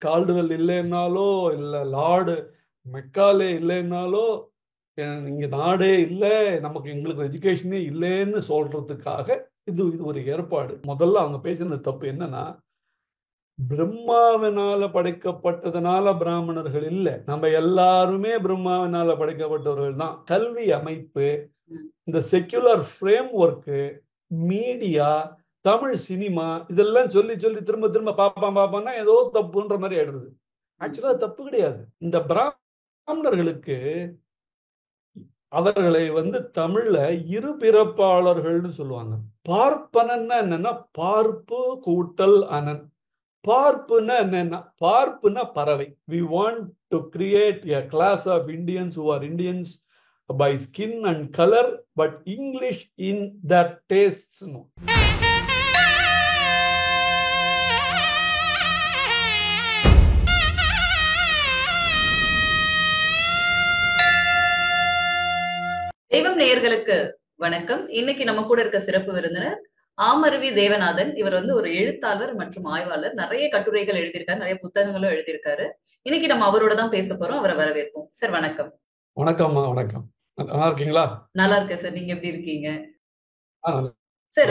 Caldwell இல்லைன்னாலோ இல்லை Lord Macaulay இல்லைன்னாலோ இங்க நாடே இல்லை, நமக்கு எங்களுக்கு எஜுகேஷனே இல்லைன்னு சொல்றதுக்காக இது இது ஒரு ஏற்பாடு. முதல்ல அவங்க பேசின தப்பு என்னன்னா, பிரம்மாவினால படைக்கப்பட்டதுனால பிராமணர்கள் இல்லை, நம்ம எல்லாருமே பிரம்மாவினால படைக்கப்பட்டவர்கள் தான். கல்வி அமைப்பு, இந்த secular frame work, media, Tamil cinema, இதெல்லாம் சொல்லி சொல்லி திரும்ப திரும்ப பாப்பான்னா ஏதோ தப்புன்ற மாதிரி ஆயிடுறது. ஆக்சுவலா தப்பு கிடையாது. இந்த பிராமணர்களுக்கு அவர்களை தமிழ்ல இருபிறப்பாளர்கள்னு சொல்லுவாங்க. பார்ப்பனன்னா என்னன்னா பார்ப்பு கூட்டல் அனன். பார்ப்புன்னா என்னன்னா, பார்ப்புன்னா பறவை. We want to create a class of Indians who are Indians by skin and color, but English in their tastes. No. தெய்வம் நேயர்களுக்கு வணக்கம். இன்னைக்கு நம்ம கூட இருக்க சிறப்பு விருந்தினர் ஆமருவி தேவநாதன். இவர் ஒரு எழுத்தாளர் மற்றும் ஆய்வாளர். நிறைய கட்டுரைகள் எழுதியிருக்காரு, நிறைய புத்தகங்களும் எழுதியிருக்காரு. இன்னைக்கு நம்ம அவரோட தான் பேச போறோம். அவரை வரவேற்போம். சார் வணக்கம். வணக்கம்மா. வணக்கம். நல்லா இருக்கீங்களா? நல்லா இருக்கேன் சார். நீங்க எப்படி இருக்கீங்க? சார்,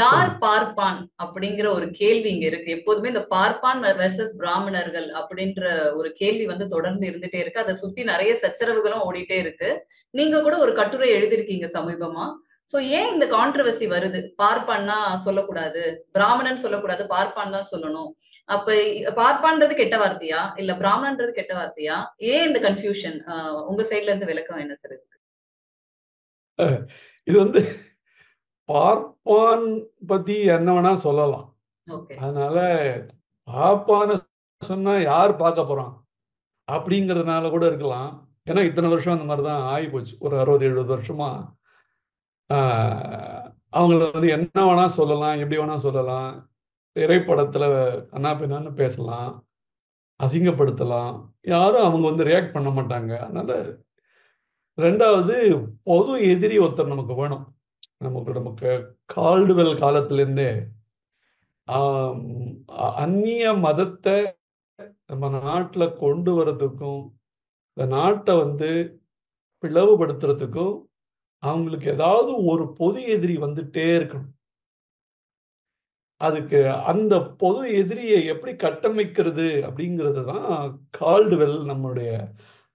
யார் பார்ப்பான் அப்படிங்கிற ஒரு கேள்வி இங்க இருக்கு. எப்போதுமே இந்த பார்ப்பான் வெர்சஸ் பிராமணர்கள் அப்படின்ற ஒரு கேள்வி தொடர்ந்து இருந்துட்டே இருக்கு. அதை சுத்தி நிறைய சச்சரவுகளும் ஓடிட்டே இருக்கு. நீங்க கூட ஒரு கட்டுரை எழுதிருக்கீங்க சமீபமா. சோ ஏன் இந்த கான்ட்ரவர்சி வருது? பார்ப்பான்னா சொல்லக்கூடாது, பிராமணன் சொல்லக்கூடாது, பார்ப்பான் தான் சொல்லணும். அப்ப பார்ப்பான்றது கெட்ட வார்த்தையா இல்ல பிராமணன்றது கெட்ட வார்த்தையா? ஏன் இந்த கன்ஃபியூஷன்? உங்க சைட்ல இருந்து விளக்கம் என்ன சார் இருக்கு? இது பார்ப்பான் பத்தி என்ன வேணா சொல்லலாம். அதனால பார்ப்பான சொன்னா யார் பார்க்க போறான் அப்படிங்கறதுனால கூட இருக்கலாம். ஏன்னா இத்தனை வருஷம் அந்த மாதிரிதான் ஆகி போச்சு. ஒரு 60-70 வருஷமா அவங்கள என்ன வேணா சொல்லலாம், எப்படி வேணா சொல்லலாம். திரைப்படத்துல அண்ணா பின்னான்னு பேசலாம், அசிங்கப்படுத்தலாம். யாரும் அவங்க ரியாக்ட் பண்ண மாட்டாங்க. அதனால ரெண்டாவது, பொது எதிரி ஒருத்தர் நமக்கு வேணும். நமக்கு கால்டுவெல் காலத்திலிருந்தே அந்நிய மதத்தை நம்ம நாட்டுல கொண்டு வர்றதுக்கும் இந்த நாட்டை பிளவுபடுத்துறதுக்கும் அவங்களுக்கு ஏதாவது ஒரு பொது எதிரி வந்துட்டே இருக்கணும். அதுக்கு அந்த பொது எதிரியை எப்படி கட்டமைக்கிறது அப்படிங்கிறது தான் கால்டுவெல்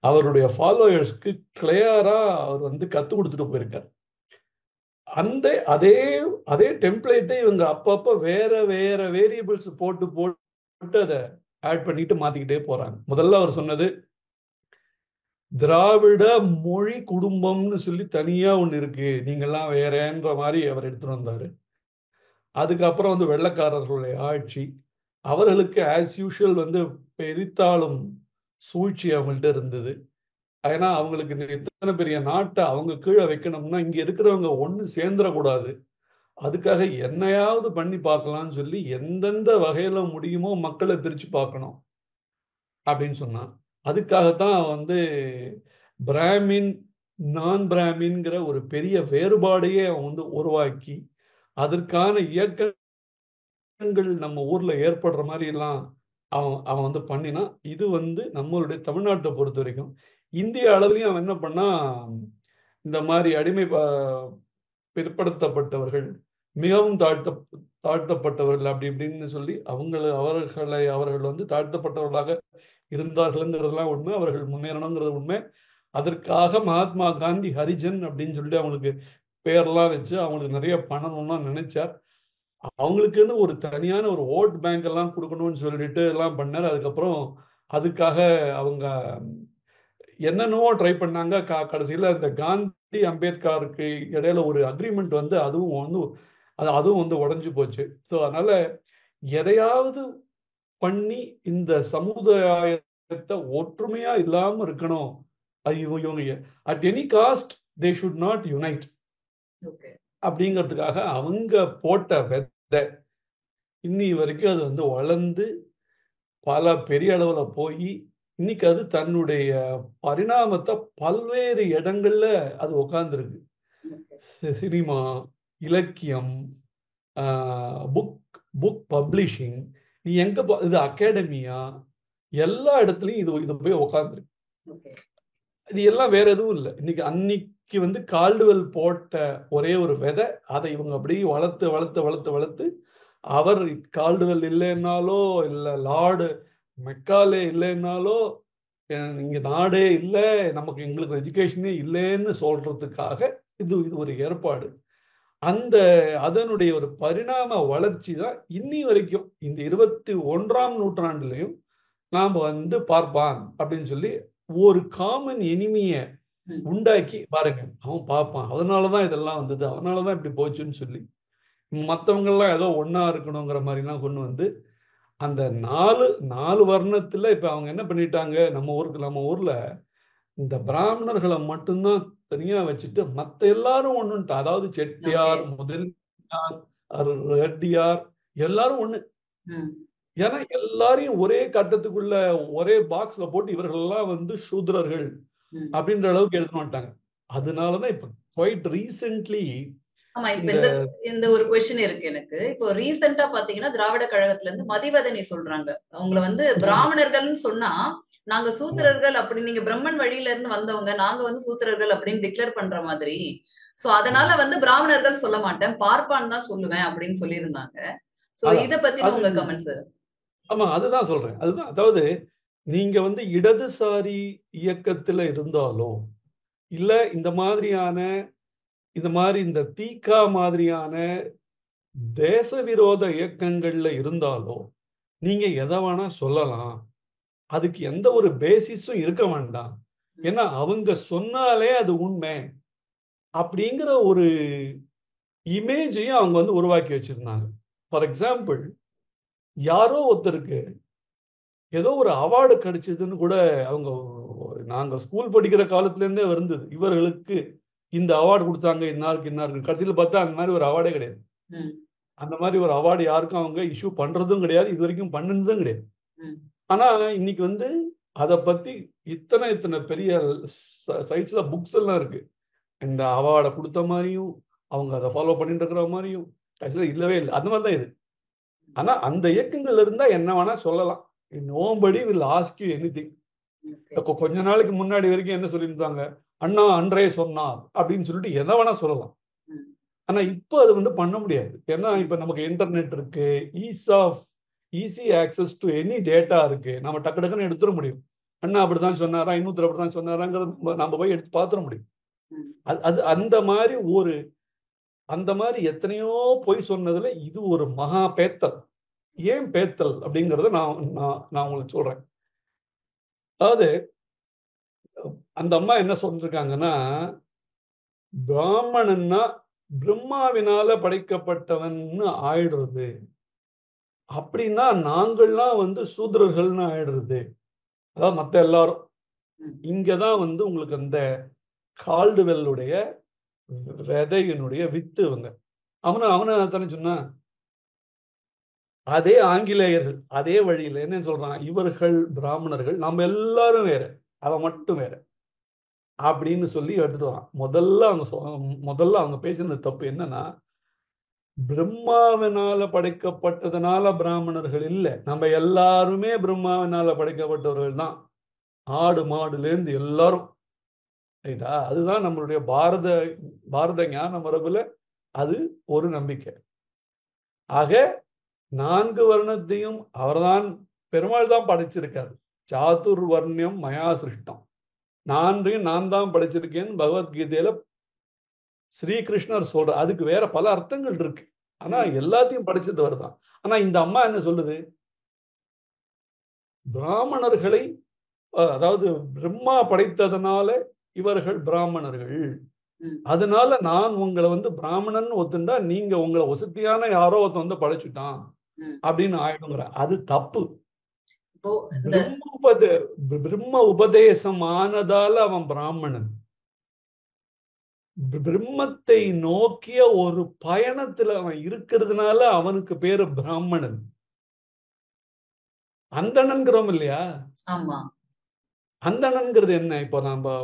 அவருடைய ஃபாலோயர்ஸ்க்கு கிளியரா அவர் கத்து கொடுத்துட்டு போயிருக்கார். அதே டெம்ப்ளேட்டை இவங்க அப்பப்ப வேற வேற வேரியபிள்ஸ் போட்டு அதை ஆட் பண்ணிட்டு மாத்திக்கிட்டே போறாங்க. முதல்ல அவர் சொன்னது திராவிட மொழி குடும்பம்னு சொல்லி தனியா ஒண்ணு இருக்கு, நீங்கெல்லாம் வேறன்ற மாதிரி அவர் எடுத்துட்டு வந்தாரு. அதுக்கப்புறம் வெள்ளைக்காரர்களுடைய ஆட்சி, அவர்களுக்கு ஆஸ் யூஷுவல் பெரித்தாளும் சூழ்ச்சி அவங்கள்ட்ட இருந்தது. ஏன்னா அவங்களுக்கு எத்தனை பெரிய நாட்டை அவங்க கீழே வைக்கணும்னா இங்க இருக்கிறவங்க ஒண்ணு சேர்ந்துடக்கூடாது, அதுக்காக என்னையாவது பண்ணி பார்க்கலாம்னு சொல்லி எந்தெந்த வகையில முடியுமோ மக்களை பிரிச்சு பார்க்கணும் அப்படின்னு சொன்னான். அதுக்காகத்தான் பிராமின் நான் பிராமின்கிற ஒரு பெரிய வேறுபாடையே அவன் உருவாக்கி அதற்கான இயக்கங்கள் நம்ம ஊர்ல ஏற்படுற மாதிரி எல்லாம் அவன் பண்ணினா. இது நம்மளுடைய தமிழ்நாட்டை பொறுத்த வரைக்கும் இந்திய அளவிலையும் அவன் என்ன பண்ணா, இந்த மாதிரி அடிமை பிற்படுத்தப்பட்டவர்கள், மிகவும் தாழ்த்தப்பட்டவர்கள் அப்படி இப்படின்னு சொல்லி அவர்கள் தாழ்த்தப்பட்டவர்களாக இருந்தார்கள்ங்கிறதுலாம் உண்மை, அவர்கள் முன்னேறணுங்கிறது உண்மை. அதற்காக மகாத்மா காந்தி ஹரிஜன் அப்படின்னு சொல்லிட்டு அவங்களுக்கு பேர்லாம் வச்சு அவங்களுக்கு நிறைய பண்ணணும்லாம் நினைச்சார். அவங்களுக்குன்னு ஒரு தனியான ஒரு ஓட் பேங்க் எல்லாம் கொடுக்கணும்னு சொல்லிட்டு எல்லாம் பண்ணார். அதுக்கப்புறம் அதுக்காக அவங்க என்னென்னவோ ட்ரை பண்ணாங்க. கடைசியில் இந்த காந்தி அம்பேத்கருக்கு இடையில ஒரு அக்ரிமெண்ட் அதுவும் உடைஞ்சு போச்சு. ஸோ அதனால எதையாவது பண்ணி இந்த சமுதாயத்தை ஒற்றுமையா இல்லாம இருக்கணும். இவங்க at any cost they should not unite அப்படிங்கிறதுக்காக அவங்க போட்ட விதை இன்னி வரைக்கும் அது வளர்ந்து பல பெரிய அளவுல போய் இன்னைக்கு அது தன்னுடைய பரிணாமத்தை பல்வேறு இடங்கள்ல அது உட்கார்ந்துருக்கு. சினிமா, இலக்கியம், புக் பப்ளிஷிங், நீ எங்க இது அகாடமியா, எல்லா இடத்துலயும் இது போய் உட்காந்துருக்கு. இது எல்லாம் வேற எதுவும் இல்லை. அன்னைக்கு வந்து கால்டுவெல் போட்ட ஒரே ஒரு விதை, அதை இவங்க அப்படியே வளர்த்து வளர்த்து வளர்த்து வளர்த்து, அவர் கால்டுவெல் இல்லைன்னாலோ இல்லை லார்டு மெக்காலே இல்லைன்னாலோ இங்க நாடே இல்லை, நமக்கு எங்களுக்கு எஜுகேஷனே இல்லைன்னு சொல்றதுக்காக இது ஒரு ஏற்பாடு. அதனுடைய ஒரு பரிணாம வளர்ச்சி தான் இன்னி வரைக்கும் இந்த 21ஆம் நூற்றாண்டுலையும் நாம் வந்து பார்ப்பான் அப்படின்னு சொல்லி ஒரு காமன் எனிமிய உண்டாக்கி பாருங்க, அவன் பார்ப்பான், அதனாலதான் இதெல்லாம் வந்தது, அதனாலதான் இப்படி போச்சுன்னு சொல்லி மற்றவங்க எல்லாம் ஏதோ ஒன்னா இருக்கணுங்கிற மாதிரிலாம் கொண்டு வந்து அந்த நாலு வர்ணத்துல இப்ப அவங்க என்ன பண்ணிட்டாங்க, நம்ம ஊர்ல இந்த பிராமணர்களை மட்டும்தான் தனியா வச்சுட்டு மத்த எல்லாரும் ஒண்ணுட்டா. அதாவது செட்டியார், முதலியார், ரெட்டியார் எல்லாரும் ஒண்ணு. ஏன்னா எல்லாரையும் ஒரே கட்டத்துக்குள்ள ஒரே பாக்ஸ்ல போட்டு இவர்கள் எல்லாம் வந்து சூத்ரர்கள் அப்படின்ற அளவுக்கு எடுத்து மாட்டாங்க. அதனாலதான் இப்ப குவைட் ரீசென்ட்லி ஆமா, இப்ப இந்த ஒரு கொஸ்டின் இருக்கு எனக்கு. இப்போ ரீசெண்டா பாத்தீங்கன்னா திராவிட கழகத்துல இருந்து மதிவதனி சொல்றாங்க, அவங்கள வந்து பிராமணர்கள்னு சொன்னா நாங்க சூத்திரர்கள் அப்படி, நீங்க பிரம்மன் வழியில இருந்து வந்தவங்க, நாங்க வந்து சூத்திரர்கள் அப்படின்னு டிக்ளேர் பண்ற மாதிரி. சோ அதனால வந்து பிராமணர்கள் சொல்ல மாட்டேன், பார்ப்பான் தான் சொல்லுவேன் அப்படின்னு சொல்லியிருந்தாங்க. சோ இத பத்தி உங்க கமெண்ட்ஸ்? ஆமா, அதுதான் சொல்றேன். அதுதான், அதாவது நீங்க வந்து இடதுசாரி இயக்கத்துல இருந்தாலோ இல்ல இந்த மாதிரி இந்த தீகா மாதிரியான தேச விரோத இயக்கங்கள்ல இருந்தாலோ நீங்க எதை வேணா சொல்லலாம், அதுக்கு எந்த ஒரு பேசிஸும் இருக்க வேண்டாம். ஏன்னா அவங்க சொன்னாலே அது உண்மை அப்படிங்கிற ஒரு இமேஜையும் அவங்க வந்து உருவாக்கி வச்சிருந்தாங்க. ஃபார் எக்ஸாம்பிள், யாரோ ஒருத்தருக்கு ஏதோ ஒரு அவார்டு கிடைச்சதுன்னு கூட அவங்க, நாங்க ஸ்கூல் படிக்கிற காலத்துல இருந்தே இருந்தது, இவர்களுக்கு இந்த அவார்டு கொடுத்தாங்க, இன்னாருக்கு கடைசியில் பார்த்தா அந்த மாதிரி ஒரு அவார்டே கிடையாது. அந்த மாதிரி ஒரு அவார்டு யாருக்கும் அவங்க இஷ்யூ பண்றதும் கிடையாது, இது வரைக்கும் பண்ணதும் கிடையாது. ஆனா இன்னைக்கு வந்து அதை பத்தி இத்தனை பெரிய சைஸ்ல புக்ஸ் எல்லாம் இருக்கு, இந்த அவார்டை கொடுத்த மாதிரியும் அவங்க அதை ஃபாலோ பண்ணிட்டு இருக்கிற மாதிரியும். கடைசியில் இல்லவே இல்லை, அந்த மாதிரி தான் இது. ஆனா அந்த இயக்கங்கள் இருந்தா என்ன வேணா சொல்லலாம், nobody will ask you anything. கொஞ்ச நாளைக்கு முன்னாடி வரைக்கும் என்ன சொல்லியிருந்தாங்க, அண்ணா அன்றே சொன்னார் அப்படின்னு சொல்லிட்டு எதை வேணா சொல்லலாம். ஆனா இப்போ அது வந்து பண்ண முடியாது. ஏன்னா இப்ப நமக்கு இன்டர்நெட் இருக்கு, easy access to any data இருக்கு, நம்ம டக்கு டக்குன்னு எடுத்துட முடியும். அண்ணா அப்படிதான் சொன்னாரா, இன்னொருத்தர் அப்படிதான் சொன்னாராங்கிறது நம்ம போய் எடுத்து பார்த்துட முடியும். அது அந்த மாதிரி எத்தனையோ பொய் சொன்னதுல இது ஒரு மகா பேத்தல். ஏன் பேத்தல் அப்படிங்கறத நான் உங்களுக்கு சொல்றேன். அதாவது அந்த அம்மா என்ன சொல்லிருக்காங்கன்னா, பிராமணன்னா பிரம்மாவினால படைக்கப்பட்டவன்னு ஆயிடுறது, அப்படின்னா நாங்கள்லாம் வந்து சூத்ரர்கள்னு ஆயிடுறது. அதாவது மற்ற எல்லாரும் இங்கதான் வந்து உங்களுக்கு அந்த கால்டுவெல்லுடைய விதையினுடைய வித்து. அவனை தானே சொன்னா, அதே ஆங்கிலேயர்கள் அதே வழியில என்ன சொல்றான், இவர்கள் பிராமணர்கள், நம்ம எல்லாரும் வேற, அவன் மட்டும் வேற அப்படின்னு சொல்லி எடுத்துட்டு வரான். முதல்ல அவங்க பேசின தப்பு என்னன்னா, பிரம்மாவினால படைக்கப்பட்டதுனால பிராமணர்கள் இல்லை, நம்ம எல்லாருமே பிரம்மாவினால படைக்கப்பட்டவர்கள் தான், ஆடு மாடுல இருந்து எல்லாரும். ரைட்டா? அதுதான் நம்மளுடைய பாரத ஞான மரபுல அது ஒரு நம்பிக்கை. ஆக 4 வர்ணத்தையும் அவர்தான், பெருமாள் தான் படைச்சிருக்காரு. சாதுர் வர்ணியம் மயா சிருஷ்டம், 4ஐயும் நான் தான் படைச்சிருக்கேன்னு பகவத்கீதையில ஸ்ரீகிருஷ்ணர் சொல்ற. அதுக்கு வேற பல அர்த்தங்கள் இருக்கு, ஆனா எல்லாத்தையும் படைச்சது வருதான். ஆனா இந்த அம்மா என்ன சொல்லுது, பிராமணர்களை, அதாவது பிரம்மா படைத்ததனால இவர்கள் பிராமணர்கள், அதனால நான் உங்களை வந்து பிராமணன் ஒத்துண்டா நீங்க உங்களை வசதியான யாரோ ஒருத்த வந்து படைச்சுட்டான் அப்படின்னு ஆயிடுங்கிற. அது தப்பு. பிரம்ம உபதேசம் ஆனதால அவன் பிராமணன். பிரம்மத்தை நோக்கிய ஒரு பயணத்துல அவன் இருக்கிறதுனால அவனுக்கு பேரு பிராமணன். அந்தணன்கிறோம் இல்லையா? அந்தணன்கிறது என்ன? இப்போ நம்ம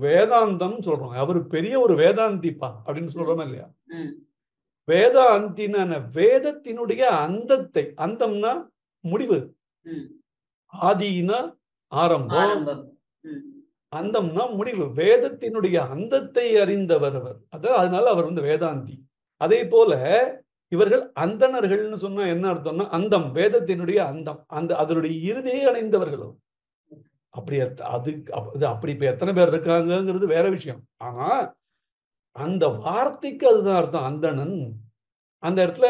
வேதாந்தம் சொல்றோம், அவரு பெரிய ஒரு வேதாந்திப்பா அப்படின்னு சொல்றோம் இல்லையா? வேதாந்தின வேதத்தினுடைய அந்தத்தை, அந்தம்னா முடிவு. ஆதினா ஆரம்பம், அந்தம்னா முடிவு. வேதத்தினுடைய அந்தத்தை அறிந்தவர் அவர். அதனால அவர் வேதாந்தி. அதே போல இவர்கள் அந்தணர்கள்னு சொன்னா என்ன அர்த்தம்னா அந்தம், வேதத்தினுடைய அந்தம், அதனுடைய இறுதியை அடைந்தவர்கள். அப்படி அப்படி இப்ப எத்தனை பேர் இருக்காங்கிறது வேற விஷயம். ஆனா அந்த வார்த்தைக்கு அதுதான் அர்த்தம், அந்தணன். அந்த இடத்துல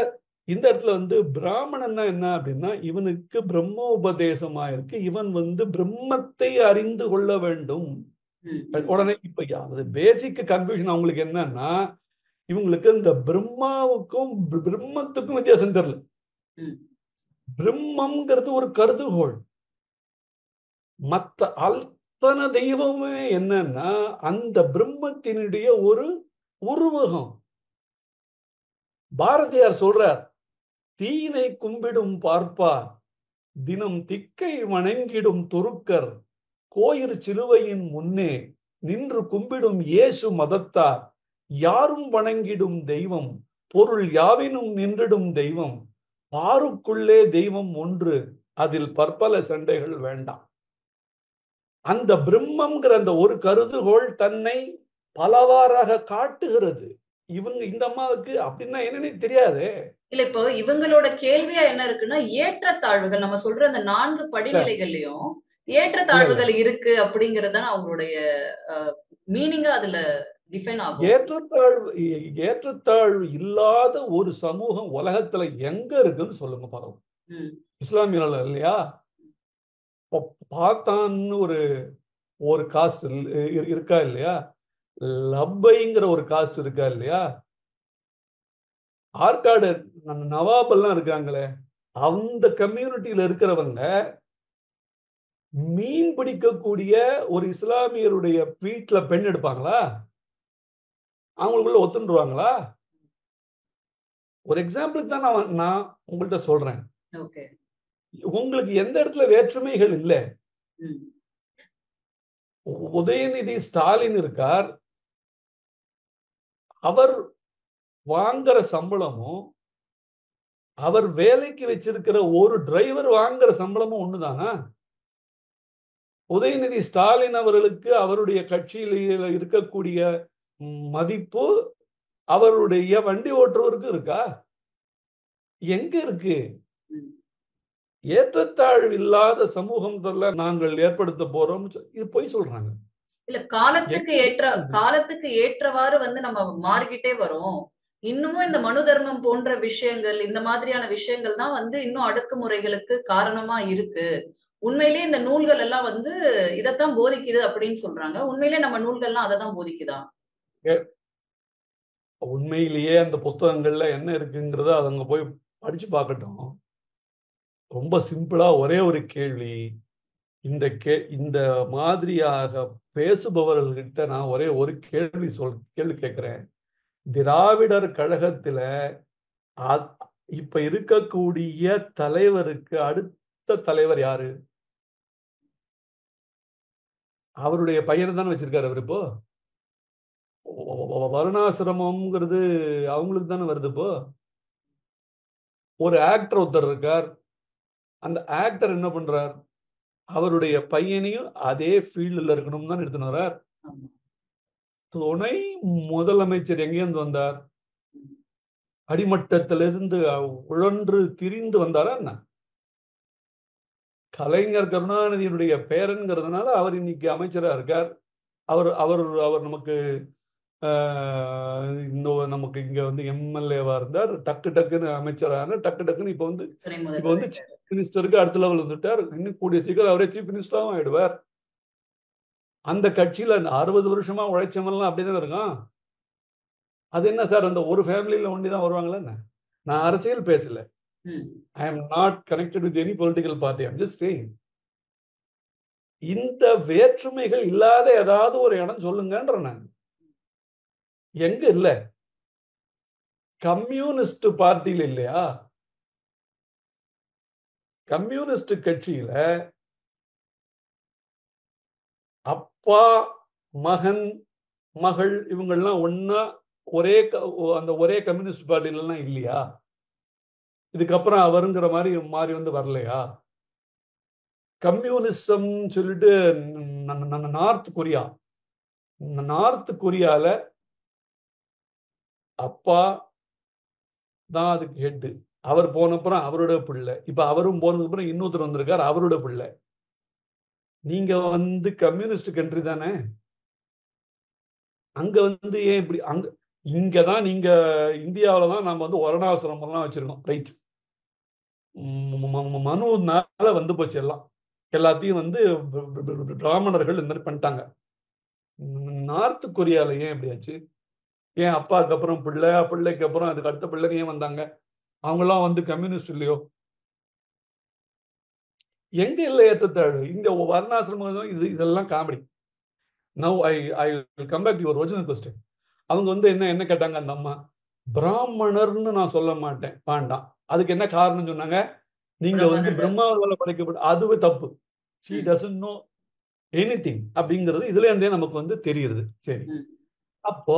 இந்த இடத்துல பிராமணன்னா என்ன அப்படின்னா, இவனுக்கு பிரம்ம உபதேசமா இருக்கு, இவன் பிரம்மத்தை அறிந்து கொள்ள வேண்டும். உடனே இப்ப பேசிக் கன்ஃபியூஷன் அவங்களுக்கு என்னன்னா, இவங்களுக்கு இந்த பிரம்மாவுக்கும் பிரம்மத்துக்கும் வித்தியாசம் தெரியல. பிரம்மங்கிறது ஒரு கருதுகோள். மற்ற அத்தனை தெய்வமே என்னன்னா அந்த பிரம்மத்தினுடைய ஒரு உருவகம். பாரதியார் சொல்றார், தீனை கும்பிடும் பார்ப்பார், தினம் திக்கை வணங்கிடும் துருக்கர், கோயிற் சிலுவையின் முன்னே நின்று கும்பிடும் இயேசு மதத்தார், யாரும் வணங்கிடும் தெய்வம், பொருள் யாவினும் நின்றிடும் தெய்வம், பாருக்குள்ளே தெய்வம் ஒன்று, அதில் பற்பல சண்டைகள் வேண்டாம். அந்த பிரம்மங்கிற அந்த ஒரு கருதுகோள் தன்னை பலவாறாக காட்டுகிறது. இவங்க இந்த அம்மாவுக்கு அப்படின்னா என்னன்னு தெரியாது. இல்ல, இப்போ இவங்களோட கேள்வியா என்ன இருக்குன்னா, ஏற்றத்தாழ்வுகள் நம்ம சொல்ற அந்த 4 படிநிலைகள்லயும் ஏற்றத்தாழ்வுகள் இருக்கு அப்படிங்கறது அவங்களுடைய மீனிங்கா அதுல டிஃபைன் ஆகும். ஏற்றத்தாழ்வு இல்லாத ஒரு சமூகம் உலகத்துல எங்க இருக்குன்னு சொல்லுங்க பாருங்க. இஸ்லாமியர்கள் இல்லையா, பார்த்தான்னு ஒரு காஸ்ட் இருக்கா இல்லையா, லப்பைங்கிற ஒரு காஸ்ட் இருக்கா இல்லையா, ஆற்காடு நவாப் எல்லாம் இருக்காங்களே, அந்த கம்யூனிட்டியில இருக்கிறவங்க மீன் பிடிக்கக்கூடிய ஒரு இஸ்லாமியருடைய வீட்டுல பெண் எடுப்பாங்களா? அவங்களுக்குள்ள ஒத்துண்டுருவாங்களா? ஒரு எக்ஸாம்பிளுக்கு தான் நான் உங்கள்கிட்ட சொல்றேன். உங்களுக்கு எந்த இடத்துல வேற்றுமைகள் இல்லை. உதயநிதி ஸ்டாலின் இருக்கார், அவர் வாங்குற சம்பளமும் அவர் வேலைக்கு வச்சிருக்கிற ஒரு டிரைவர் வாங்குற சம்பளமும் ஒண்ணுதானா? உதயநிதி ஸ்டாலின் அவர்களுக்கு அவருடைய கட்சியில் இருக்கக்கூடிய மதிப்பு அவருடைய வண்டி ஓட்டுறவருக்கு இருக்கா? எங்க இருக்கு? ஏற்றத்தாழ்வு இல்லாத சமூகம் நாங்கள் ஏற்படுத்த போறோம், இது போய் சொல்றாங்க. இல்ல, காலத்துக்கு ஏற்றவாறு நம்ம மாறிக்கிட்டே வரும். இன்னமும் இந்த மனு தர்மம் போன்ற விஷயங்கள், இந்த மாதிரியான விஷயங்கள் தான் இன்னும் அடக்குமுறைகளுக்கு காரணமா இருக்கு. உண்மையிலேயே இந்த நூல்கள் எல்லாம் இதத்தான் போதிக்குது அப்படின்னு சொல்றாங்க. உண்மையிலேயே நம்ம நூல்கள்லாம் அதை தான் போதிக்குதா? உண்மையிலேயே அந்த புத்தகங்கள்ல என்ன இருக்குங்கிறத அவங்க போய் படிச்சு பார்க்கட்டும். ரொம்ப சிம்பிளா ஒரே ஒரு கேள்வி, இந்த மாதிரியாக பேசுபவர்கள்கிட்ட நான் ஒரே ஒரு கேள்வி கேட்கிறேன். திராவிடர் கழகத்துல இப்ப இருக்கக்கூடிய தலைவருக்கு அடுத்த தலைவர் யாரு? அவருடைய பையனை தானே வச்சிருக்காரு அவர். இப்போ வருணாசிரமம்ங்கிறது அவங்களுக்கு தானே வருது. இப்போ ஒரு ஆக்டர் ஒருத்தர் இருக்கார், அந்த ஆக்டர் என்ன பண்றார்? அவருடைய பையனையும் அதே ஃபீல்டுல இருக்கணும் தான் எடுத்துன்னு வர்றார். துணை முதலமைச்சர் எங்கேருந்து வந்தார்? அடிமட்டத்திலிருந்து உழன்று திரிந்து வந்தாரா என்ன? கலைஞர் கருணாநிதியினுடைய பேரன்கிறதுனால அவர் இன்னைக்கு அமைச்சரா இருக்கார். அவர் அவர் அவர் நமக்கு நமக்கு இங்க எம்எல்ஏவா இருந்தார், டக்குன்னு அமைச்சரான, டக்குன்னு இப்ப சீஃப் மினிஸ்டருக்கு அடுத்த லெவல் வந்துட்டார். இன்னும் கூடிய சீக்கிரம் அவரே சீஃப் மினிஸ்டராகவும் ஆயிடுவார். அந்த கட்சியில 60 வருஷமா உழைச்சவெல்லாம் அப்படிதான் இருக்கான். அது என்ன சார், அந்த ஒரு ஃபேமிலியில ஒண்டிதான் வருவாங்களா என்ன? நான் அரசியல் பேசல. I am not connected with any political party. I'm just saying. இந்த வேற்றுமைகள் இல்லாத ஏதாவது ஒரு இடம் சொல்லுங்கன்ற. நான் எங்க இல்ல? கம்யூனிஸ்ட் பார்ட்டியில் இல்லையா? கம்யூனிஸ்ட் கட்சியில அப்பா, மகன், மகள் இவங்கெல்லாம் ஒன்னா ஒரே கம்யூனிஸ்ட் பார்ட்டிலாம் இல்லையா? இதுக்கப்புறம் அவருங்கிற மாதிரி மாறி வந்து வரலையா? கம்யூனிசம் சொல்லிட்டு நார்த் கொரியா, நார்த் கொரியால அப்பா தான் அதுக்கு ஹெட். அவர் போனப்புறம் அவரோட பிள்ளை, இப்ப அவரும் போனதுக்கு அப்புறம் இன்னொருத்தர் வந்திருக்காரு, அவரோட பிள்ளை. நீங்க வந்து கம்யூனிஸ்ட் கண்ட்ரி தானே, அங்க வந்து ஏன் இப்படி? அங்க இங்கதான் நீங்க இந்தியாவில தான் நம்ம வந்து வர்ணாசிரமம் எல்லாம் வச்சிருக்கோம், ரைட்? மனுனால வந்து போச்சு எல்லாம், எல்லாத்தையும் வந்து பிராமணர்கள் இந்த மாதிரி பண்ணிட்டாங்க. நார்த் கொரியால ஏன் இப்படி ஆச்சு? ஏன் அப்பாவுக்கு அப்புறம் பிள்ளை, பிள்ளைக்கு அப்புறம் அதுக்கு அடுத்த பிள்ளைங்க ஏன் வந்தாங்க? அவங்கெல்லாம் வந்து கம்யூனிஸ்ட் இல்லையோ? எங்க இல்லை ஏற்றத்தாழ்வு? இங்க வர்ணாசிரமம் இதெல்லாம் comedy. Now I come back to your original question. அவங்க வந்து என்ன கேட்டாங்க அந்த அம்மா? பிராமணர்னு நான் சொல்ல மாட்டேன், வேண்டாம். அதுக்கு என்ன காரணம் சொன்னாங்க? நீங்க வந்து பிரம்மாவால படைக்கப்பட்ட, அதுவே தப்பு. ஷீ டசன்ட் நோ எனிதிங் அப்படிங்கிறது இதுல இருந்தே நமக்கு வந்து தெரியுது. சரி, அப்போ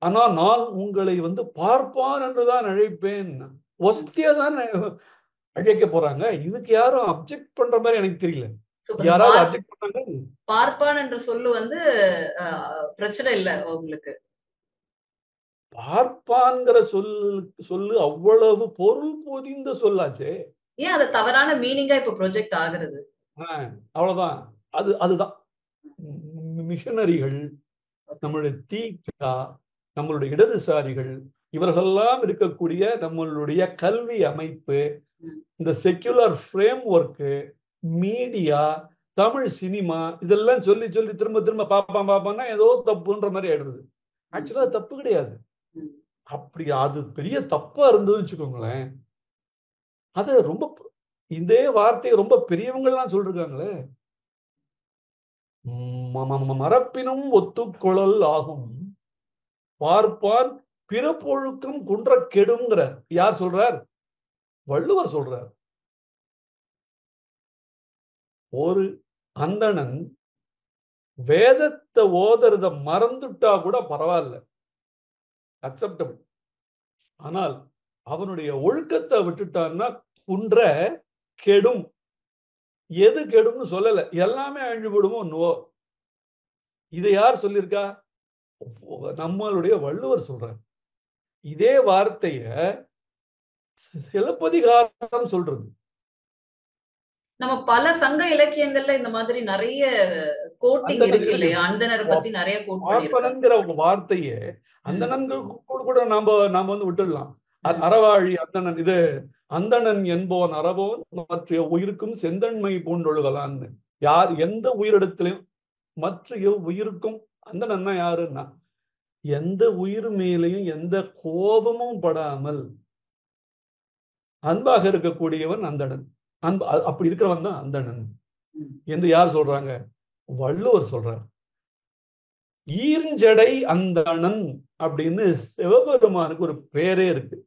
ஆனா நான் உங்களை வந்து பார்ப்பான் என்றுதான் அழைப்பேன், ஒஸ்தியா தான் அழைக்க போறாங்க. இதுக்கு யாரும் அப்செக்ட் பண்ற மாதிரி எனக்கு தெரியல. யாராவது அப்செக்ட் பண்ணாங்க? பார்ப்பான் என்ற சொல்லு வந்து பிரச்சனை இல்ல உங்களுக்கு? பார்ப்பான்ங்கிற சொல்லு அவ்வளவு பொருள் பொதிந்த சொல்லாச்சே. ஏன் அது தவறான மீனிங்கா இப்ப ப்ரொஜெக்ட் ஆகுறது? அவ்வளவுதான். அதுதான் மிஷனரிகள், நம்மளுடைய தீகா, நம்மளுடைய இடதுசாரிகள், இவர்களெல்லாம் இருக்கக்கூடிய நம்மளுடைய கல்வி அமைப்பு, இந்த secular frame work, media, Tamil cinema, இதெல்லாம் சொல்லி சொல்லி திரும்ப திரும்ப பாப்பான்னா ஏதோ தப்புன்ற மாதிரி ஆயிடுறது. ஆக்சுவலா அது தப்பு கிடையாது. அப்படி அது பெரிய தப்பா இருந்ததுன்னு வச்சுக்கோங்களேன், அது ரொம்ப இதே வார்த்தையை ரொம்ப பெரியவங்கள்லாம் சொல்றாங்களே, மரப்பினும் ஒத்துக்கொள்ளல் ஆகும், பார்ப்பான் பிறப்பொழுக்கம் குன்ற கெடுங்கிறார். யார் சொல்றார்? வள்ளுவர் சொல்றார். ஒரு அந்தணன் வேதத்தை ஓதுறத மறந்துட்டா கூட பரவாயில்ல, அக்செப்டபிள். ஆனால் அவனுடைய ஒழுக்கத்தை விட்டுட்டான்னா குன்ற கெடும். எது கெடும்னு சொல்லல, எல்லாமே அழிஞ்சு விடுமோ நோ. இதை யார் சொல்லியிருக்கா? நம்மளுடைய வள்ளுவர் சொல்றார். இதே வார்த்தைய சிலப்பதிகாரம் சொல்றது. நம்ம பல சங்க இலக்கியங்கள்ல இந்த மாதிரி நிறைய கோட்டிங் இருக்கு இல்லையா? அந்தணரை பத்தி நிறைய கோட் பண்ணிருக்காங்க. வார்த்தையே அந்தணன்கள் கூட நாம வந்து விட்டுடலாம். அறவாழி அந்தணன், இது அந்தணன் என்போன் அறவோன் மற்ற உயிருக்கும் செந்தன்மை பூண்டொழுகலான்னு. யார் எந்த உயிரிடத்திலையும் மற்ற உயிருக்கும், அந்தணன்னா யாருன்னா எந்த உயிர் மேலையும் எந்த கோபமும் படாமல் அன்பாக இருக்கக்கூடியவன் அந்தணன். அன்பு அப்படி இருக்கிறவன் தான் அந்தணன் என்று யார் சொல்றாங்க? வள்ளுவர் சொல்றார். ஈர்ஞ்சடை அந்தணன் அப்படின்னு சிவபெருமானுக்கு ஒரு பேரே இருக்கு,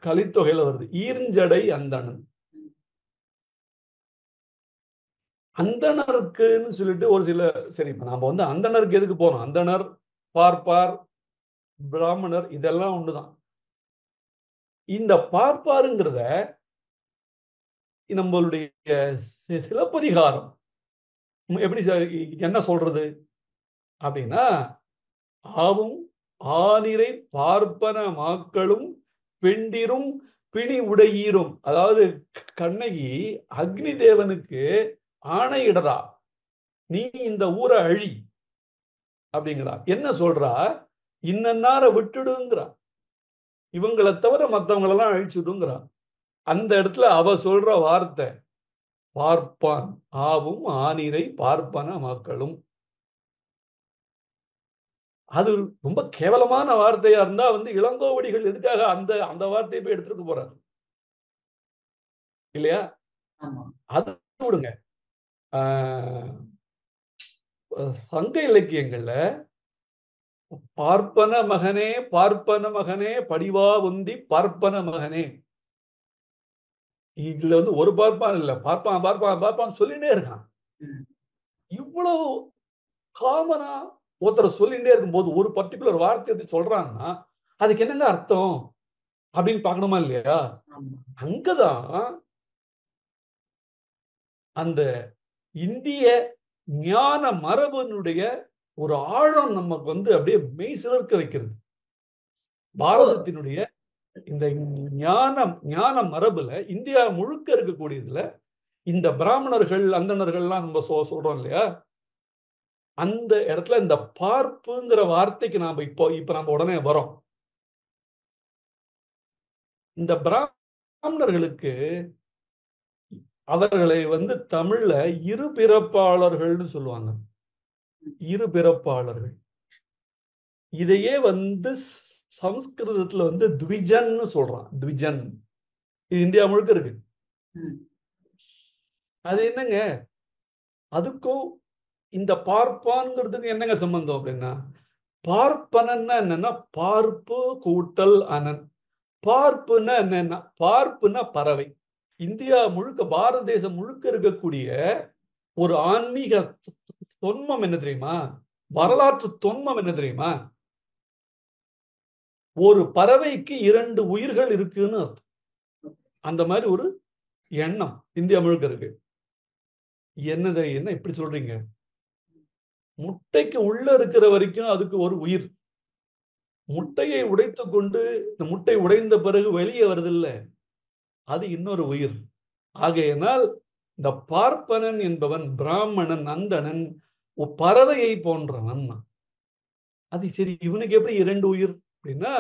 கலித்தொகையில வருது, ஈர்ஞ்சடை அந்தணன். அந்தணருக்குன்னு சொல்லிட்டு ஒரு சில, சரி இப்ப நாம வந்து அந்தணருக்கு எதுக்கு போறோம்? அந்தணர், பார்ப்பார், பிராமணர் இதெல்லாம் ஒண்ணுதான். இந்த பார்ப்பாருங்கிறத நம்மளுடைய சிலப்பதிகாரம் எப்படி என்ன சொல்றது அப்படின்னா, ஆவும் ஆனிரை பார்ப்பன மாக்களும் பெண்டிரும் பிணி உடையீரும். அதாவது கண்ணகி அக்னி தேவனுக்கு ஆணையிடறா, நீ இந்த ஊரை அழி அப்படிங்கிறா. என்ன சொல்றா? இன்னன்னார விட்டுடுங்கிறா, இவங்களை தவிர மற்றவங்களெல்லாம் அழிச்சுடுங்கிறா. அந்த இடத்துல அவ சொல்ற வார்த்தை பார்ப்பான், ஆவும் ஆனிரை பார்ப்பன மக்களும். அது ரொம்ப கேவலமான வார்த்தையா இருந்தா வந்து இளங்கோவடிகள் எதுக்காக அந்த அந்த வார்த்தையை போய் எடுத்துட்டு போறாரு இல்லையா? அது விடுங்க. சங்க இலக்கியங்கள்ல பார்ப்பன மகனே பார்ப்பன மகனே படிவா உந்தி பார்ப்பன மகனே, இதுல வந்து ஒரு பார்ப்பான் இல்ல, பார்ப்பான் பார்ப்பான் பார்ப்பான் சொல்லிட்டே இருக்கான். இவ்வளவு காமனா ஒருத்தர் சொல்லிட்டே இருக்கும்போது ஒரு பர்டிகுலர் வார்த்தை சொல்றான்னா அதுக்கு என்னங்க அர்த்தம்? அப்படின்னு பார்க்கணுமா இல்லையா? அங்கதான் அந்த இந்திய ஞான மரபனுடைய ஒரு ஆழம் நமக்கு அப்படியே மெய் சிலிர்க்க வைக்கிறது. பாரதத்தினுடைய இந்த ஞான மரபுல இந்தியா முழுக்க இருக்கக்கூடியதுல இந்த பிராமணர்கள் அந்தணர்கள்லாம் நம்ம சொல்றோம் இல்லையா, அந்த இடத்துல இந்த பார்ப்புங்கிற வார்த்தைக்கு நாம இப்ப நம்ம உடனே வரோம். இந்த பிராமணர்களுக்கு அவர்களை தமிழ்ல இரு பிறப்பாளர்கள்னு சொல்லுவாங்க. இரு பிறப்பாளர்கள். இதையே சமஸ்கிருதத்துல த்விஜன்னு சொல்றான். த்விஜன் இது இந்தியா முழுக்க இருக்கு. அது என்னங்க, அதுக்கும் இந்த பார்ப்பான்ங்கிறதுக்கு என்னங்க சம்பந்தம் அப்படின்னா, பார்ப்பனன்னா என்னன்னா பார்ப்பு கூட்டல் அனன். பார்ப்புன்னா என்னன்னா, பார்ப்புன்னா பறவை. இந்தியா முழுக்க பாரத தேசம் முழுக்க இருக்கக்கூடிய ஒரு ஆன்மீக தொன்மம் என்ன தெரியுமா, வரலாற்று தொன்மம் என்ன தெரியுமா, ஒரு பறவைக்கு 2 உயிர்கள் இருக்குன்னு அர்த்தம். அந்த மாதிரி ஒரு எண்ணம் இந்தியா முழுக்க இருக்கு. என்ன இப்படி சொல்றீங்க? முட்டைக்கு உள்ள இருக்கிற வரைக்கும் அதுக்கு ஒரு உயிர். முட்டையை உடைத்து கொண்டு இந்த முட்டை உடைந்த பிறகு வெளியே வருது இல்ல, அது இன்னொரு உயிர். ஆகையினால் இந்த பார்ப்பனன் என்பவன் பிராமணன் அந்தணன் பறவையை போன்றவன். அது சரி, இவனுக்கு எப்படி 2 உயிர் அப்படின்னா,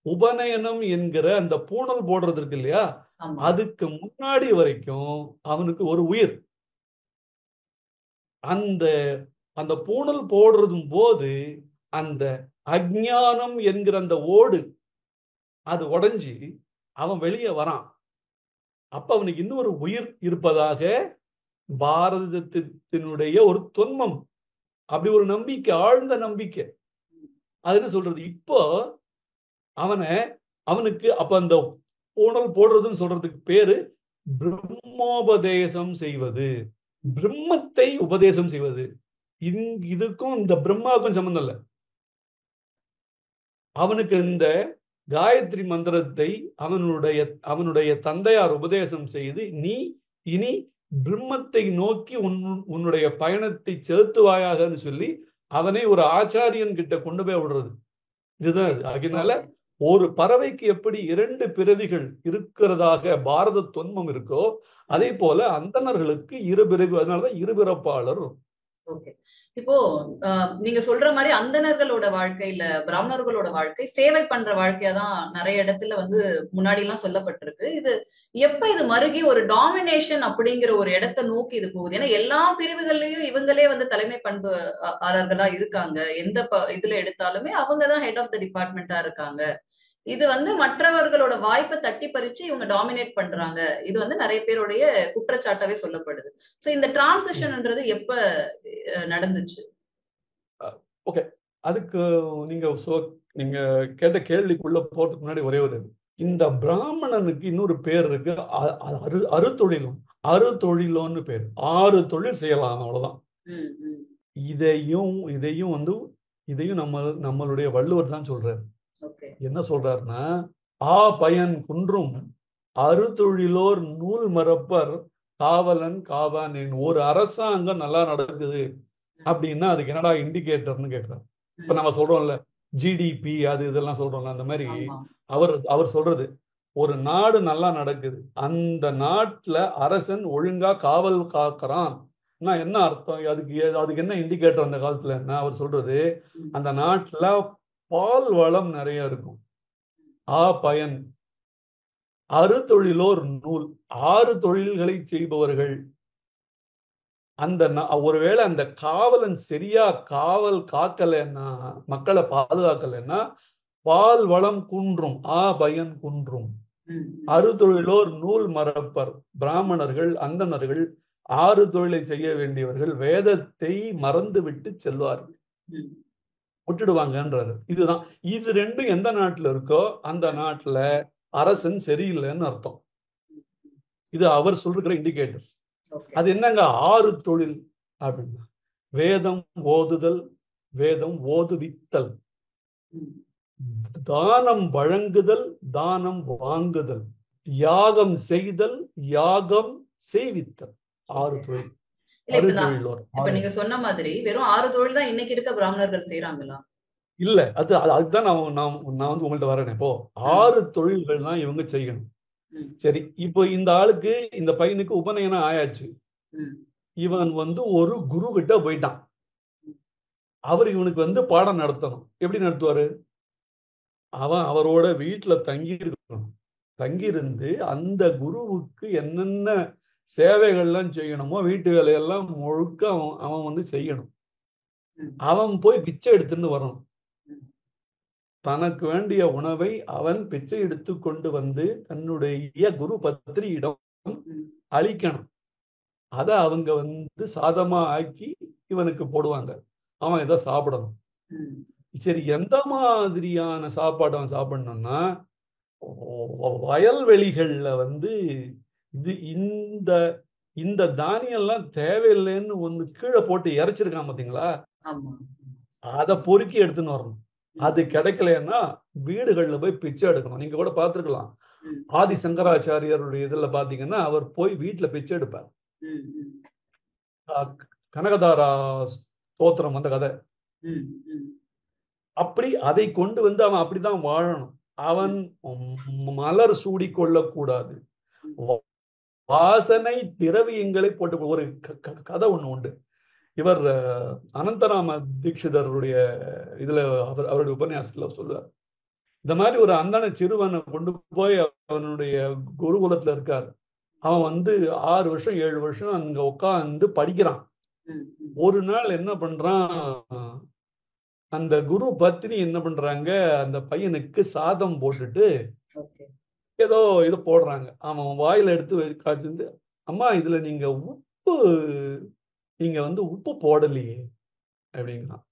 உபநயனம் என்கிற அந்த பூணல் போடுறது இருக்கு இல்லையா, அதுக்கு முன்னாடி வரைக்கும் அவனுக்கு ஒரு உயிர். அந்த பூணல் போடுறதும் போது அந்த அஞ்ஞானம் என்கிற அந்த ஓடு அது உடைஞ்சி அவன் வெளியே வரான். அப்ப அவனுக்கு இன்னொரு உயிர் இருப்பதாக பாரதத்தினுடைய ஒரு தொன்மம், அப்படி ஒரு நம்பிக்கை, ஆழ்ந்த நம்பிக்கை. அது என்ன சொல்றது, இப்போ அவனுக்கு அப்ப அந்த பூணல் போடுறதுன்னு சொல்றதுக்கு பேரு பிரம்மோபதேசம் செய்வது, பிரம்மத்தை உபதேசம் செய்வது. இதுக்கும் இந்த பிரம்மாவுக்கும் சம்பந்தம் இல்லை. அவனுக்கு இந்த காயத்ரி மந்திரத்தை அவனுடைய தந்தையார் உபதேசம் செய்து, நீ இனி பிரம்மத்தை நோக்கி உன்னுடைய பயணத்தை செலுத்துவாயாகன்னு சொல்லி அவனை ஒரு ஆச்சாரியன் கிட்ட கொண்டு போய் விடுறது. இதுதான். அதனால ஒரு பறவைக்கு எப்படி 2 பிறவிகள் இருக்கிறதாக பாரத தொன்மம் இருக்கோ, அதே போல அந்தணர்களுக்கு 2 பிறவி. அதனாலதான் இருபிறப்பாளர். இப்போ நீங்க சொல்ற மாதிரி அந்தணர்களோட வாழ்க்கையில பிராமணர்களோட வாழ்க்கை சேவை பண்ற வாழ்க்கையாதான் நிறைய இடத்துல முன்னாடி எல்லாம் சொல்லப்பட்டிருக்கு. இது மருகி ஒரு டாமினேஷன் அப்படிங்கிற ஒரு இடத்தை நோக்கி இது போகுது. ஏன்னா எல்லா பிரிவுகள்லயும் இவங்களே தலைமை பண்பாளர்களா இருக்காங்க. எந்த இதுல எடுத்தாலுமே அவங்கதான் ஹெட் ஆஃப் த டிபார்ட்மெண்டா இருக்காங்க. இது மற்றவர்களோட வாய்ப்பை தட்டி பறிச்சு இவங்க டாமினேட் பண்றாங்க. இது நிறைய பேருடைய குற்றச்சாட்டாவே சொல்லப்படுது. சோ இந்த டிரான்சிஷன்ன்றது எப்ப நடந்துச்சு? ஓகே, அதுக்கு நீங்க கேட்ட கேள்விக்குள்ள போறதுக்கு முன்னாடி ஒரே ஒரு, இந்த பிராமணனுக்கு இன்னொரு பேர் இருக்கு, அறுதொழிலும். அறுதொழிலோன்னு பேர். 6 தொழில் செய்யலாம், அவ்வளவுதான். இதையும் நம்மளுடைய வள்ளுவர் தான் சொல்றாரு. என்ன சொல்றாருன்னா, பயன் குன்றும் அறுதொழிலோர் நூல் மறப்பர் காவலன் காவான். ஒரு அரசாங்கம் நல்லா நடக்குது அப்படின்னா அதுக்கு என்னடா இண்டிகேட்டர்னு கேட்கிறார். இப்ப நம்ம சொல்றோம்ல ஜிடிபி அது இதெல்லாம் சொல்றோம்ல, அந்த மாதிரி அவர் சொல்றது, ஒரு நாடு நல்லா நடக்குது, அந்த நாட்டுல அரசன் ஒழுங்கா காவல் காக்கிறான். என்ன அர்த்தம்? அதுக்கு என்ன இண்டிகேட்டர் அந்த காலத்துல? என்ன அவர் சொல்றது, அந்த நாட்டுல பால் வளம் நிறைய இருக்கும். பயன் அறுதொழிலோர் நூல். 6 தொழில்களை செய்பவர்கள். ஒருவேளை அந்த காவலன் சரியா காவல் காக்கலைன்னா, மக்களை பாதுகாக்கலைன்னா பால் வளம் குன்றும். பயன் குன்றும். அறுதொழிலோர் நூல் மறப்பர். பிராமணர்கள் அந்தணர்கள் 6 தொழிலை செய்ய வேண்டியவர்கள் வேதத்தை மறந்து விட்டு செல்வார்கள், விட்டுடுவாங்கன்றாரு. இதுதான். இது 2 எந்த நாட்டுல இருக்கோ அந்த நாட்டுல அரசன் சரியில்லைன்னு அர்த்தம். இது அவர் சொல்ற இண்டிகேட்டர். அது என்னங்க 6 தொழில் அப்படின்னா, வேதம் ஓதுதல், வேதம் ஓதுவித்தல், தானம் வழங்குதல், தானம் வாங்குதல், யாகம் செய்தல், யாகம் செய்வித்தல். 6 தொழில். இப்ப நீங்க சொன்ன மாதிரி வெறும் 6 தொழில் தான் இன்னைக்கு இருக்க பிராமணர்கள் செய்யறாங்களா? இல்ல, அதுதான் நான் வந்து உங்கள்ட்ட வரேன். இப்போ 6 தொழில்கள் தான் இவங்க செய்யணும். சரி, இப்போ இந்த ஆளுக்கு, இந்த பையனுக்கு உபநயனம் ஆயாச்சு. இவன் வந்து ஒரு குரு கிட்ட போயிட்டான். அவர் இவனுக்கு வந்து பாடம் நடத்தணும். எப்படி நடத்துவாரு? அவன் அவரோட வீட்டுல தங்கி இருக்கணும். தங்கியிருந்து அந்த குருவுக்கு என்னென்ன சேவைகள்லாம் செய்யணுமோ வீட்டு வேலையெல்லாம் முழுக்க அவன் வந்து செய்யணும். அவன் போய் பிச்சை எடுத்துன்னு வரணும். தனக்கு வேண்டிய உணவை அவன் பிச்சை எடுத்து கொண்டு வந்து தன்னுடைய குரு பத்ரியிடம் அளிக்கணும். அத அவங்க வந்து சாதமா ஆக்கி இவனுக்கு போடுவாங்க. அவன் இதை சாப்பிடணும். சரி, எந்த மாதிரியான சாப்பாடு அவன் சாப்பிடணும்னா, வயல்வெளிகள்ல வந்து இந்த இந்த தானியம் எல்லாம் தேவையில்லைன்னு ஒண்ணு கீழே போட்டு இறைச்சிருக்கான் பாத்தீங்களா, அதை பொறுக்கி எடுத்துன்னு வரணும். அது கிடைக்கலன்னா வீடுகள்ல போய் பிச்சை எடுக்கணும். நீங்க கூட பார்த்திருக்கலாம், ஆதி சங்கராச்சாரியருடைய இதுல பாத்தீங்கன்னா அவர் போய் வீட்டுல பிச்சை எடுப்பார். கனகதாரா ஸ்தோத்திரம் அந்த கதை. அப்படி அதை கொண்டு வந்து அவன் அப்படிதான் வாழணும். அவன் மலர் சூடி கொள்ளக்கூடாது. வாசனை திரவியங்களை போட்டு ஒரு கதை ஒண்ணு உண்டு. இவர் அனந்தராம தீட்சிதருடைய இதுல அவருடைய உபன்யாசத்துல சொல்லுவார். இந்த மாதிரி ஒரு அந்தன சிறுவனை கொண்டு போய் அவனுடைய குருகுலத்துல இருக்கார். அவன் வந்து 6 வருஷம் 7 வருஷம் அங்க உட்காந்து படிக்கிறான். ஒரு நாள் என்ன பண்றான், அந்த குரு பத்னி என்ன பண்றாங்க, அந்த பையனுக்கு சாதம் போட்டுட்டு ஏதோ இது போடுறாங்க. அவன் வாயில எடுத்து காய்ச்சி, அம்மா இதுல நீங்க வந்து உப்பு போடலையே அப்படிங்கிறான்.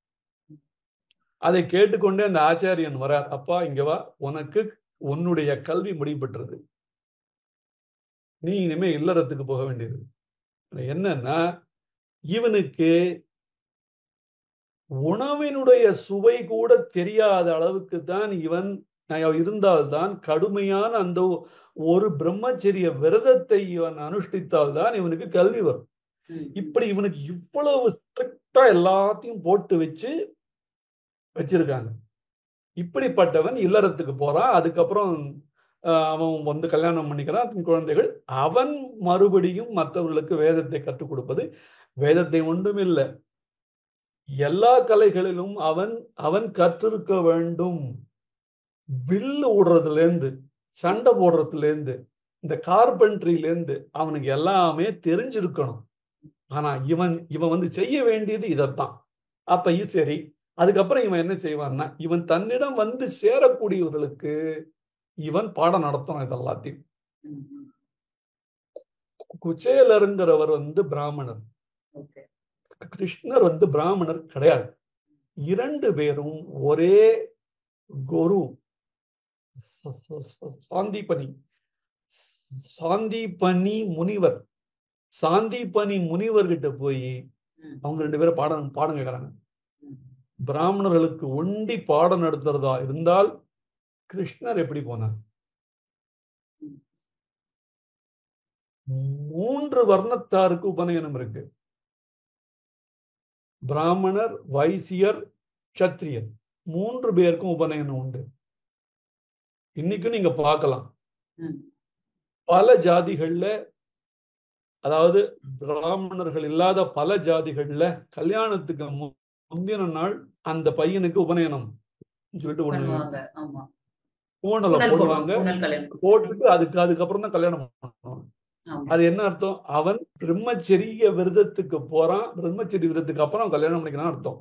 அதை கேட்டுக்கொண்டே அந்த ஆச்சாரியன் வரார். அப்பா இங்க வா, உனக்கு உன்னுடைய கல்வி முடிபெற்றது, நீ இனிமே இல்லறத்துக்கு போக வேண்டியது. என்னன்னா, இவனுக்கு உணவினுடைய சுவை கூட தெரியாத அளவுக்கு தான் இவன் இருந்தால்தான், கடுமையான அந்த ஒரு பிரம்மச்சரிய விரதத்தை இவன் அனுஷ்டித்தால்தான் இவனுக்கு கல்வி வரும். இப்படி இவனுக்கு இவ்வளவு ஸ்ட்ரிக்டா எல்லாத்தையும் போட்டு வச்சிருக்காங்க. இப்படிப்பட்டவன் இல்லறத்துக்கு போறான். அதுக்கப்புறம் அவன் வந்து கல்யாணம் பண்ணிக்கிறான், குழந்தைகள். அவன் மறுபடியும் மற்றவர்களுக்கு வேதத்தை கற்றுக் கொடுப்பது. வேதத்தை ஒன்றும் இல்லை, எல்லா கலைகளிலும் அவன் கற்றிருக்க வேண்டும். வில்லு ஓடுறதுல இருந்து, சண்டை போடுறதுல இருந்து, இந்த கார்பென்ட்ரியில இருந்து அவனுக்கு எல்லாமே தெரிஞ்சிருக்கணும். ஆனா இவன் வந்து செய்ய வேண்டியது இதைத்தான். அப்ப சரி, அதுக்கப்புறம் இவன் என்ன செய்வான்னா, இவன் தன்னிடம் வந்து சேரக்கூடியவர்களுக்கு இவன் பாடம் நடத்தணும். இதெல்லாத்தையும். குச்சேலருங்கிறவர் வந்து பிராமணர், கிருஷ்ணர் வந்து பிராமணர் கிடையாது. 2 பேரும் ஒரே குரு, சாந்திபனி முனிவர். சாந்திபனி முனிவர்கிட்ட போய் அவங்க 2 பேரும் பாடம் கேட்கறாங்க. பிராமணர்களுக்கு ஒண்டி பாடம் நடத்துறதா இருந்தால் கிருஷ்ணர் எப்படி போனார்? 3 வர்ணத்தாருக்கு உபநயனம் இருக்கு. பிராமணர், வைசியர், சத்திரியர் 3 பேருக்கும் உபநயனம் உண்டு. இன்னைக்கும் நீங்க பார்க்கலாம், பல ஜாதிகள்ல, அதாவது பிராமணர்கள் இல்லாத பல ஜாதிகள்ல கல்யாணத்துக்கு முந்தின நாள் அந்த பையனுக்கு உபநயனம் சொல்லிட்டு பூணலை போடுவாங்க. போட்டுட்டு அதுக்கப்புறம் தான் கல்யாணம் பண்ணுவாங்க. அது என்ன அர்த்தம்? அவன் பிரம்மச்சரிய விரதத்துக்கு போறான், பிரம்மச்சரிய விரதத்துக்கு அப்புறம் கல்யாணம் பண்ணிக்கிறான் அர்த்தம்.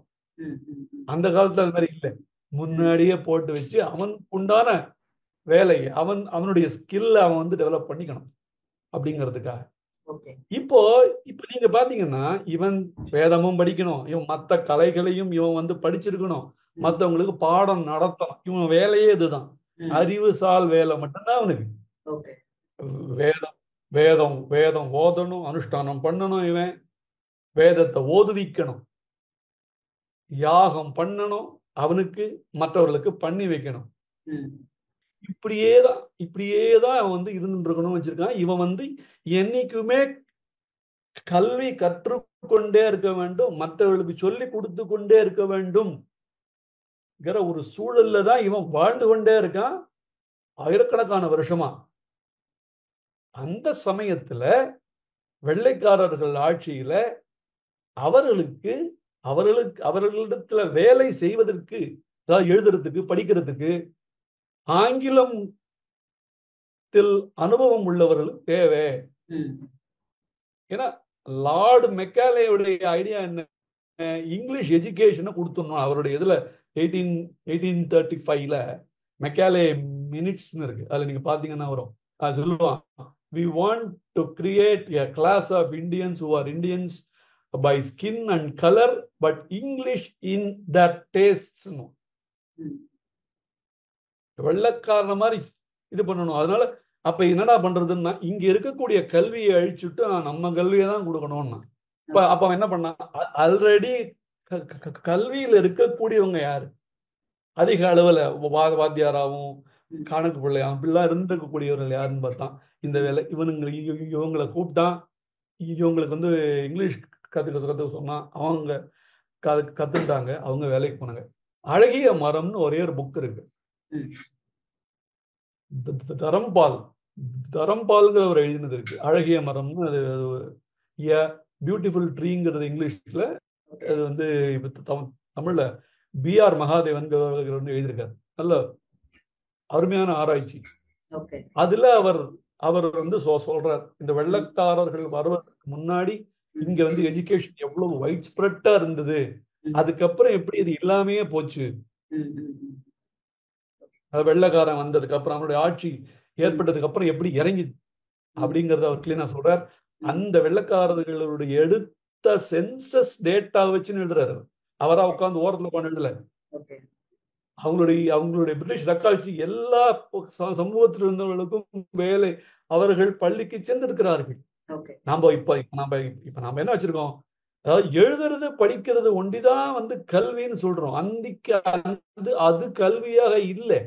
அந்த காலத்துல அது மாதிரி இல்லை, முன்னாடியே போட்டு வச்சு அவனுக்கு உண்டான வேலையை அவனுடைய ஸ்கில்ல அவன் வந்து டெவலப் பண்ணிக்கணும் அப்படிங்கிறதுக்காக. இப்போ நீங்க பாத்தீங்கன்னா, இவன் வேதமும் படிக்கணும், இவன் மத்த கலைகளையும் இவன் வந்து படிச்சிருக்கணும், மத்தவங்களுக்கு பாடம் நடத்தணும். இவன் வேலையே இதுதான், அறிவுசால் வேலை மட்டும்தான் அவனுக்கு. வேதம் ஓதணும், அனுஷ்டானம் பண்ணணும், இவன் வேதத்தை ஓதுவிக்கணும், யாகம் பண்ணணும், அவனுக்கு மற்றவர்களுக்கு பண்ணி வைக்கணும். ம். இப்படியேதான் அவன் வந்து இருந்துட்டு இருக்கணும்னு வச்சிருக்கான். இவன் வந்து என்னைக்குமே கல்வி கற்றுக்கொண்டே இருக்க வேண்டும், மற்றவர்களுக்கு சொல்லி கொடுத்து கொண்டே இருக்க வேண்டும் ஒரு சூழல்ல தான் இவன் வாழ்ந்து கொண்டே இருக்கான் ஆயிரக்கணக்கான வருஷமா. அந்த சமயத்துல வெள்ளைக்காரர்கள் ஆட்சியில அவர்களிடத்துல வேலை செய்வதற்கு, அதாவது எழுதுறதுக்கு படிக்கிறதுக்கு ஆங்கிலத்தில் அனுபவம் உள்ளவர்களுக்கு தேவை. ஏன்னா லார்டு மெக்காலேயுடைய ஐடியா என்ன, இங்கிலீஷ் எஜுகேஷனை கொடுத்துடணும். அவருடைய இதுல 1835ல மெக்காலே மினிட்ஸ்னு இருக்கு, அதுல நீங்க பாத்தீங்கன்னா வரும். அது சொல்லுவான், we want to create a class of Indians who are Indians by skin and color but English in their tastes. வெள்ளக்காரன மாதிரி இது பண்ணணும். அதனால அப்ப என்னடா பண்றதுன்னா, இங்க இருக்கக்கூடிய கல்வியை அழிச்சுட்டு நம்ம கல்வியை தான் கொடுக்கணும்னா அப்ப என்ன பண்ணா, ஆல்ரெடி கல்வியில இருக்கக்கூடியவங்க யாரு, அதிக அளவுல வாத்தியாராவும் கணக்கு பிள்ளையாவும் இப்படிலாம் இருந்திருக்கக்கூடியவர்கள் யாருன்னு பார்த்தா இந்த வேலை இவங்களை கூப்பிட்டான். இவங்களுக்கு வந்து இங்கிலீஷ் கத்துக்க சொன்னா அவங்க கத்துட்டாங்க, அவங்க வேலைக்கு போனாங்க. அழகிய மரம்னு ஒரே ஒரு புக் இருக்கு, தரம்பால்ங்கிற ஒரு எழுதினது இருக்கு. அழகிய மரம்னு அது பியூட்டிஃபுல் ட்ரீங்கிறது இங்கிலீஷ்ல, அது வந்து தமிழ்ல B.R. மகாதேவன் எழுதியிருக்காரு. நல்ல அருமையான ஆராய்ச்சி. அதுல அவர் வந்து சொல்றார், இந்த வெள்ளக்காரர்கள் வருவதற்கு முன்னாடி இங்க வந்து எஜுகேஷன் எவ்வளவு வைட் ஸ்ப்ரெட்டா இருந்தது, அதுக்கப்புறம் எப்படி அது இல்லாமே போச்சு, வெள்ளக்காரன் வந்ததுக்கு அப்புறம் அவனுடைய ஆட்சி ஏற்பட்டதுக்கு அப்புறம் எப்படி இறங்கி அப்படிங்கறத அவர் கிளீனா சொல்றார். அந்த வெள்ளக்காரர்களுடைய எடுத்த சென்சஸ் டேட்டா வச்சுன்னு எழுதுறாரு. அவரா உட்கார்ந்து ஓரத்துல உட்காந்து எழுதல. அவங்களுடைய பிரிட்டிஷ் ரெக்கார்ட்ஸ் எல்லா சமூகத்தில் இருந்தவர்களுக்கும் வேலை, அவர்கள் பள்ளிக்கு சென்றிருக்கிறார்கள். நாம என்ன வச்சிருக்கோம், அதாவது எழுதுறது படிக்கிறது ஒண்டிதான் வந்து கல்வின்னு சொல்றோம். அன்னைக்கு அது கல்வியாக இல்லை.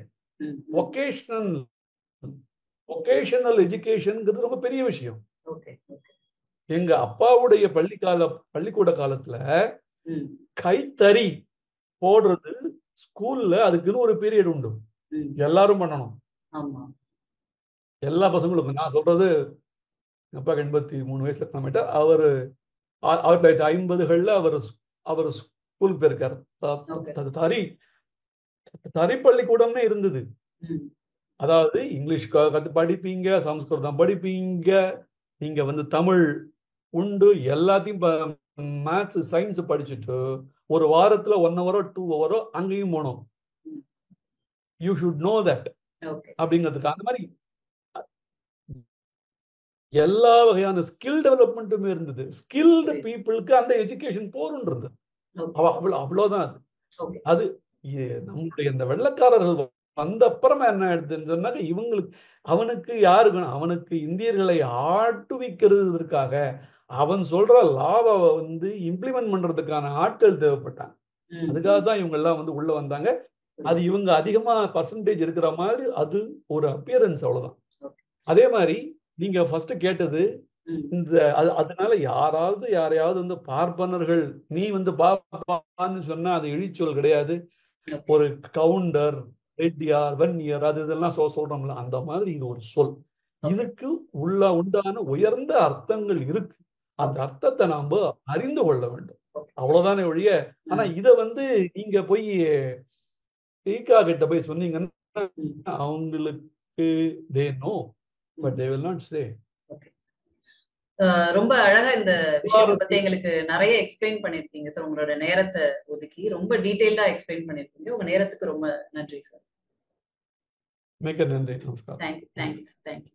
ஒகேஷனல் எஜுகேஷன்ங்கிறது ரொம்ப பெரிய விஷயம். எங்க அப்பாவுடைய பள்ளிக்கூட காலத்துல கைத்தறி போடுறது ஸ்கூல்ல அதுக்குன்னு ஒரு பீரியட் உண்டு, எல்லாரும் பண்ணணும், எல்லா பசங்களுக்கும். நான் சொல்றது அப்பா 83 வயசுல நம்மகிட்ட, அவரு 1950கள்ல அவர் ஸ்கூலுக்கு போயிருக்காரு. தறி பள்ளிக்கூடம்னே இருந்தது. அதாவது இங்கிலீஷ் படிப்பீங்க, சமஸ்கிருதம் படிப்பீங்க, நீங்க வந்து தமிழ் உண்டு, எல்லாத்தையும் மேத்ஸ் சயின்ஸ் படிச்சுட்டு ஒரு வாரத்துல 1 hour 2 hour அங்கேயும் போனோம். யூ ஷுட் நோ தட் அப்படிங்கிறதுக்கு. அந்த மாதிரி எல்லா வகையான ஸ்கில் டெவலப்மெண்ட்டுமே இருந்தது. ஸ்கில்டு பீப்புளுக்கு அந்த எஜுகேஷன் போருன்றது அவ்வளவுதான். அது நம்மளுடைய இந்த வெள்ளக்காரர்கள் வந்த அப்புறமா என்ன ஆயிடுதுன்னு சொன்னாக்க, அவனுக்கு அவனுக்கு இந்தியர்களை ஆட்டுவிக்கிறதுக்காக அவன் சொல்ற லாவை வந்து இம்ப்ளிமெண்ட் பண்றதுக்கான ஆட்கள் தேவைப்பட்டாங்க. அதுக்காக தான் இவங்க எல்லாம் வந்து உள்ள வந்தாங்க. அது இவங்க அதிகமா பர்சன்டேஜ் இருக்கிற மாதிரி அது ஒரு அப்பியரன்ஸ், அவ்வளவுதான். அதே மாதிரி நீங்க ஃபர்ஸ்ட் கேட்டது இந்த அதனால யாரையாவது வந்து பார்ப்பனர்கள் நீ வந்து பார்ப்பான்னு சொன்னா அது இழிச்சொல் கிடையாது. ஒரு கவுண்டர், ரெட்டியார், வன்னியர் அது இதெல்லாம் சொல்றோம்ல, அந்த மாதிரி இது ஒரு சொல். இதுக்கு உண்டான உயர்ந்த அர்த்தங்கள் இருக்கு. அந்த அர்த்தத்தை நாம அறிந்து கொள்ள வேண்டும், அவ்வளவுதானே ஒழிய. ஆனா இத வந்து நீங்க போய் ஈகா கிட்ட போய் சொன்னீங்கன்னா அவங்களுக்கு they know but they will not say. ரொம்ப அழகா இந்த விஷயத்தை பத்தி எங்களுக்கு நிறைய எக்ஸ்பிளைன் பண்ணிருக்கீங்க சார். உங்களோட நேரத்தை ஒதுக்கி ரொம்ப டீடைல்டா எக்ஸ்பிளைன் பண்ணிருக்கீங்க. உங்க நேரத்துக்கு ரொம்ப நன்றி சார். மிக்க நன்றி. நமஸ்காரம். தேங்க்யூ.